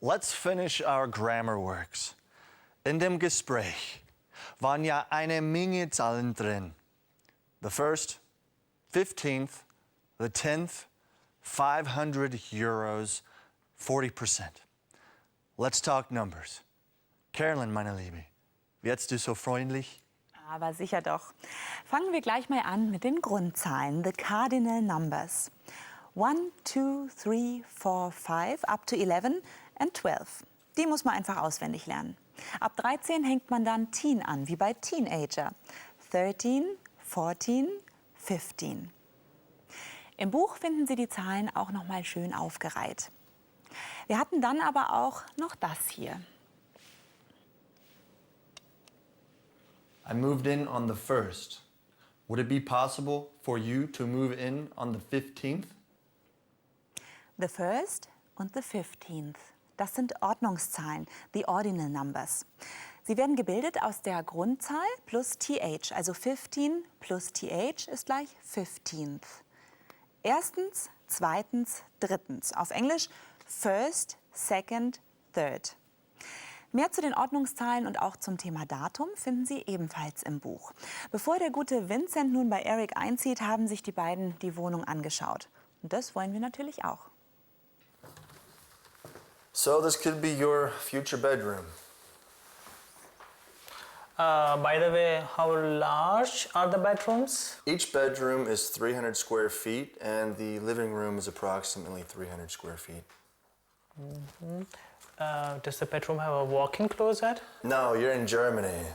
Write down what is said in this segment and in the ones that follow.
let's finish our grammar works. In dem Gespräch waren ja eine Menge Zahlen drin. The first, 15th, the 10th, 500 euros, 40%. Let's talk numbers. Carolyn, meine Liebe, wirst du so freundlich? Aber sicher doch. Fangen wir gleich mal an mit den Grundzahlen, the cardinal numbers. 1, 2, 3, 4, 5, up to 11 and 12. Die muss man einfach auswendig lernen. Ab 13 hängt man dann teen an, wie bei Teenager. 13, 14, 15. Im Buch finden Sie die Zahlen auch noch mal schön aufgereiht. Wir hatten dann aber auch noch das hier. I moved in on the 1st. Would it be possible for you to move in on the 15th? The first und the 15th. Das sind Ordnungszahlen, the ordinal numbers. Sie werden gebildet aus der Grundzahl plus th, also 15 plus th ist gleich 15th. Erstens, zweitens, drittens. Auf Englisch first, second, third. Mehr zu den Ordnungszahlen und auch zum Thema Datum finden Sie ebenfalls im Buch. Bevor der gute Vincent nun bei Eric einzieht, haben sich die beiden die Wohnung angeschaut. Und das wollen wir natürlich auch. So this could be your future bedroom. By the way, how large are the bedrooms? Each bedroom is 300 square feet and the living room is approximately 300 square feet. Does the bedroom have a walk-in closet? No, you're in Germany.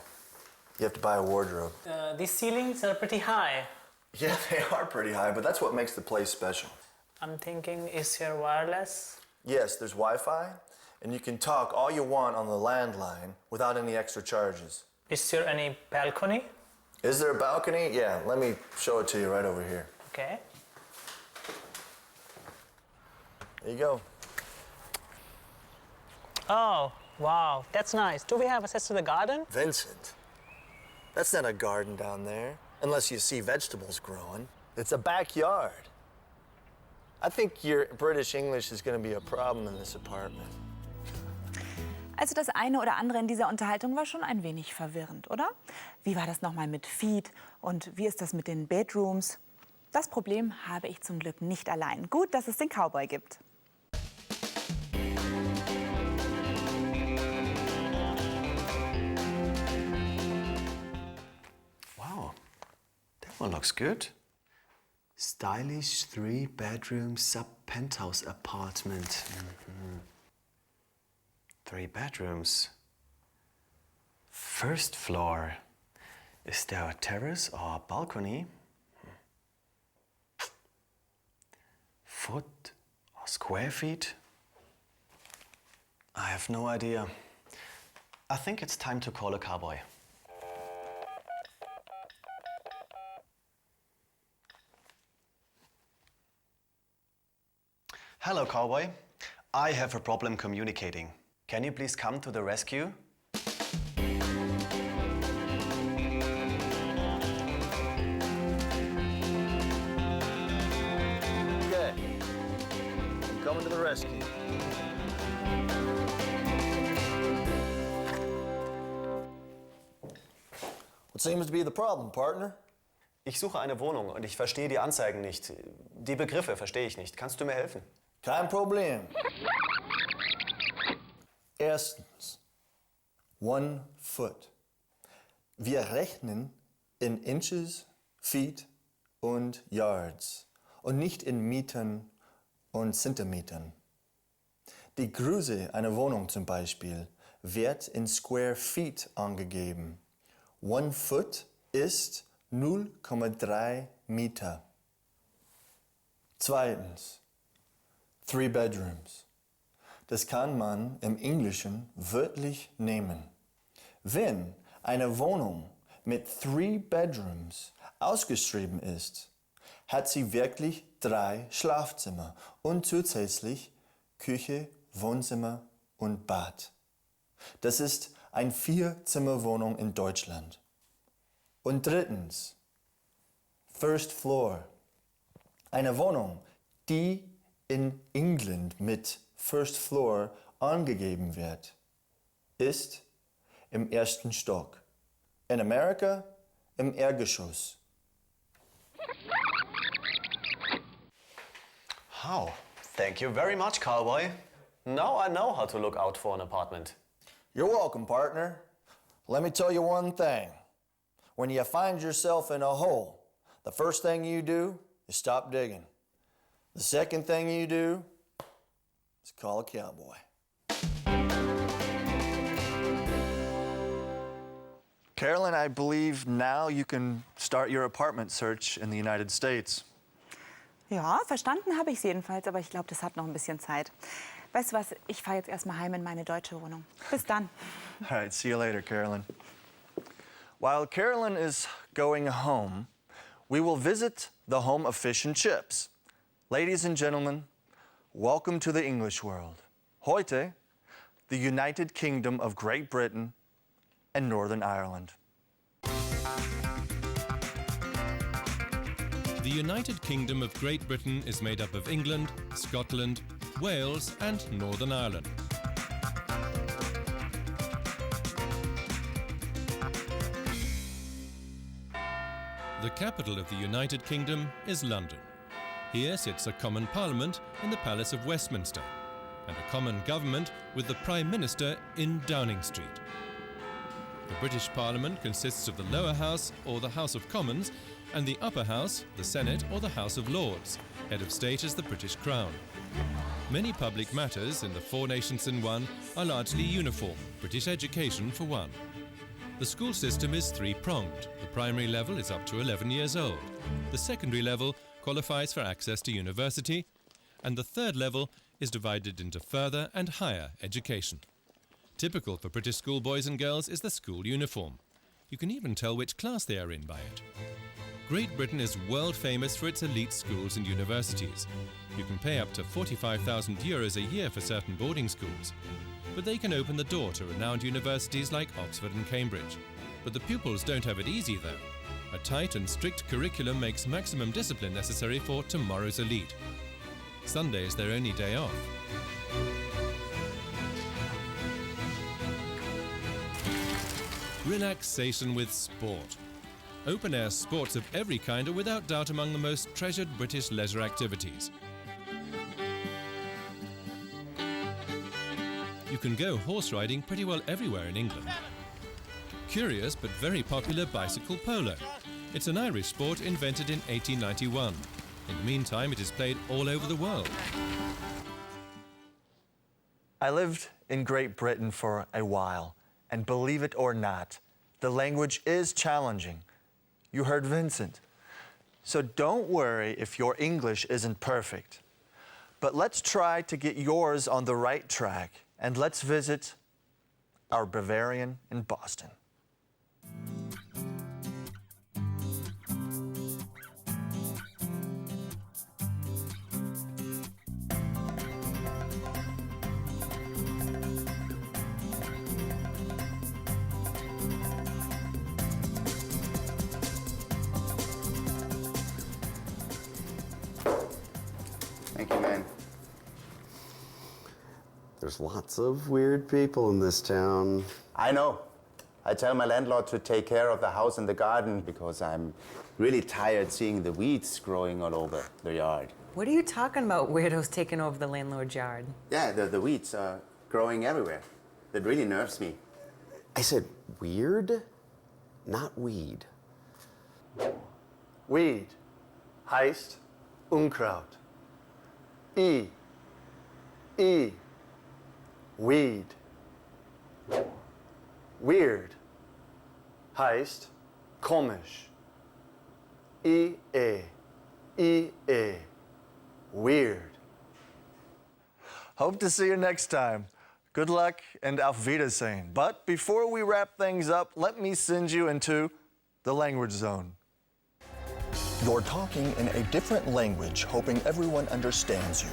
You have to buy a wardrobe. These ceilings are pretty high. Yeah, they are pretty high, but that's what makes the place special. I'm thinking, is here wireless? Yes, there's Wi-Fi, and you can talk all you want on the landline without any extra charges. Is there any balcony? Is there a balcony? Yeah, let me show it to you right over here. Okay. There you go. Oh, wow, that's nice. Do we have access to the garden? Vincent, that's not a garden down there, unless you see vegetables growing. It's a backyard. I think your British English is going to be a problem in this apartment. Also das eine oder andere in dieser Unterhaltung war schon ein wenig verwirrend, oder? Wie war das nochmal mit Feet und wie ist das mit den Bedrooms? Das Problem habe ich zum Glück nicht allein. Gut, dass es den Cowboy gibt. Wow, that one looks good. Stylish 3-bedroom sub-penthouse apartment. 3 bedrooms. First floor. Is there a terrace or balcony? Foot or square feet? I have no idea. I think it's time to call a cowboy. Hello, cowboy. I have a problem communicating. Can you please come to the rescue? Okay, I'm coming to the rescue. What seems to be the problem, partner? Ich suche eine Wohnung und ich verstehe die Anzeigen nicht. Die Begriffe verstehe ich nicht. Kannst du mir helfen? Kein Problem. Erstens, 1 foot. Wir rechnen in Inches, Feet und Yards und nicht in Metern und Zentimetern. Die Größe einer Wohnung zum Beispiel wird in Square Feet angegeben. 1 foot ist 0,3 Meter. Zweitens, 3 bedrooms. Das kann man im Englischen wörtlich nehmen. Wenn eine Wohnung mit 3 bedrooms ausgeschrieben ist, hat sie wirklich 3 Schlafzimmer und zusätzlich Küche, Wohnzimmer und Bad. Das ist eine 4-Zimmer-Wohnung in Deutschland. Und drittens, First Floor. Eine Wohnung, die in England mit First Floor angegeben wird, ist im ersten Stock. In Amerika im Erdgeschoss. How? Thank you very much, cowboy. Now I know how to look out for an apartment. You're welcome, partner. Let me tell you one thing. When you find yourself in a hole, the first thing you do is stop digging. The second thing you do is call a cowboy. Carolyn, I believe now you can start your apartment search in the United States. Ja, verstanden habe ich es jedenfalls, aber ich glaube, das hat noch ein bisschen Zeit. Weißt du was, ich fahre jetzt erstmal heim in meine deutsche Wohnung. Bis dann. All right, see you later, Carolyn. While Carolyn is going home, we will visit the home of fish and chips. Ladies and gentlemen, welcome to the English world. Heute, the United Kingdom of Great Britain and Northern Ireland. The United Kingdom of Great Britain is made up of England, Scotland, Wales and Northern Ireland. The capital of the United Kingdom is London. Here sits a common parliament in the Palace of Westminster and a common government with the Prime Minister in Downing Street. The British Parliament consists of the lower house or the House of Commons and the upper house, the Senate or the House of Lords. Head of state is the British Crown. Many public matters in the four nations in one are largely uniform, British education for one. The school system is three-pronged. The primary level is up to 11 years old. The secondary level qualifies for access to university, and the third level is divided into further and higher education. Typical for British schoolboys and girls is the school uniform. You can even tell which class they are in by it. Great Britain is world famous for its elite schools and universities. You can pay up to €45,000 a year for certain boarding schools. But they can open the door to renowned universities like Oxford and Cambridge. But the pupils don't have it easy though. A tight and strict curriculum makes maximum discipline necessary for tomorrow's elite. Sunday is their only day off. Relaxation with sport. Open-air sports of every kind are without doubt among the most treasured British leisure activities. You can go horse riding pretty well everywhere in England. Curious but very popular bicycle polo. It's an Irish sport invented in 1891. In the meantime, it is played all over the world. I lived in Great Britain for a while, and believe it or not, the language is challenging. You heard Vincent. So don't worry if your English isn't perfect. But let's try to get yours on the right track, and let's visit our Bavarian in Boston. Thank you, man. There's lots of weird people in this town. I know. I tell my landlord to take care of the house and the garden because I'm really tired seeing the weeds growing all over the yard. What are you talking about, weirdos taking over the landlord's yard? Yeah, the weeds are growing everywhere. That really nerves me. I said weird, not weed. Weed heißt Unkraut. I, weed. Weird heißt komisch. I, weird. Hope to see you next time. Good luck and auf Wiedersehen. But before we wrap things up, let me send you into the language zone. You're talking in a different language, hoping everyone understands you.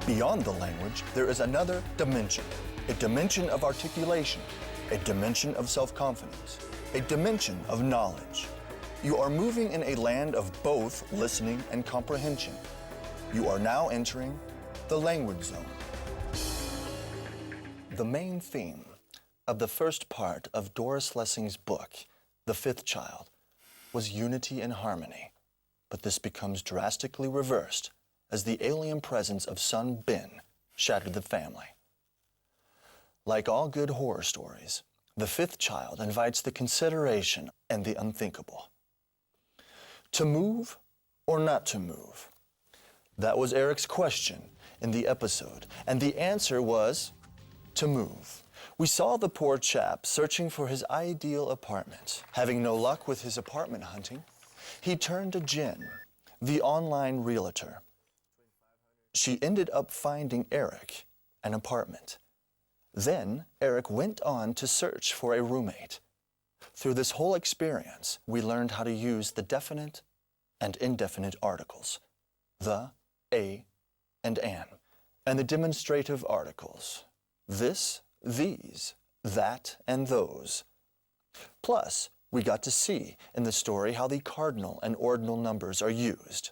Beyond the language, there is another dimension, a dimension of articulation, a dimension of self-confidence, a dimension of knowledge. You are moving in a land of both listening and comprehension. You are now entering the language zone. The main theme of the first part of Doris Lessing's book, The Fifth Child, was unity and harmony, but this becomes drastically reversed as the alien presence of son Ben shattered the family. Like all good horror stories, The Fifth Child invites the consideration and the unthinkable. To move or not to move? That was Eric's question in the episode, and the answer was to move. We saw the poor chap searching for his ideal apartment. Having no luck with his apartment hunting, he turned to Jen, the online realtor. She ended up finding Eric an apartment. Then Eric went on to search for a roommate. Through this whole experience, we learned how to use the definite and indefinite articles, the, a, and the demonstrative articles, this, these, that, and those. Plus, we got to see in the story how the cardinal and ordinal numbers are used.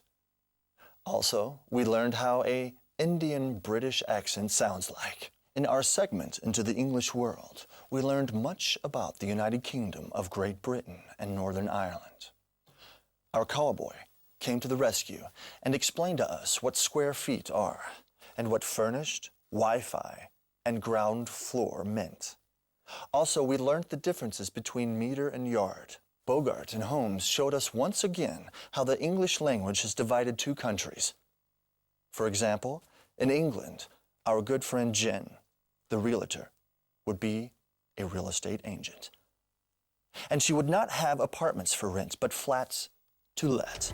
Also, we learned how a Indian British accent sounds like. In our segment Into the English World, we learned much about the United Kingdom of Great Britain and Northern Ireland. Our cowboy came to the rescue and explained to us what square feet are and what furnished, Wi-Fi, and ground floor meant. Also, we learned the differences between meter and yard. Bogart and Holmes showed us once again how the English language has divided two countries. For example, in England, our good friend Jen, the realtor, would be a real estate agent. And she would not have apartments for rent, but flats to let.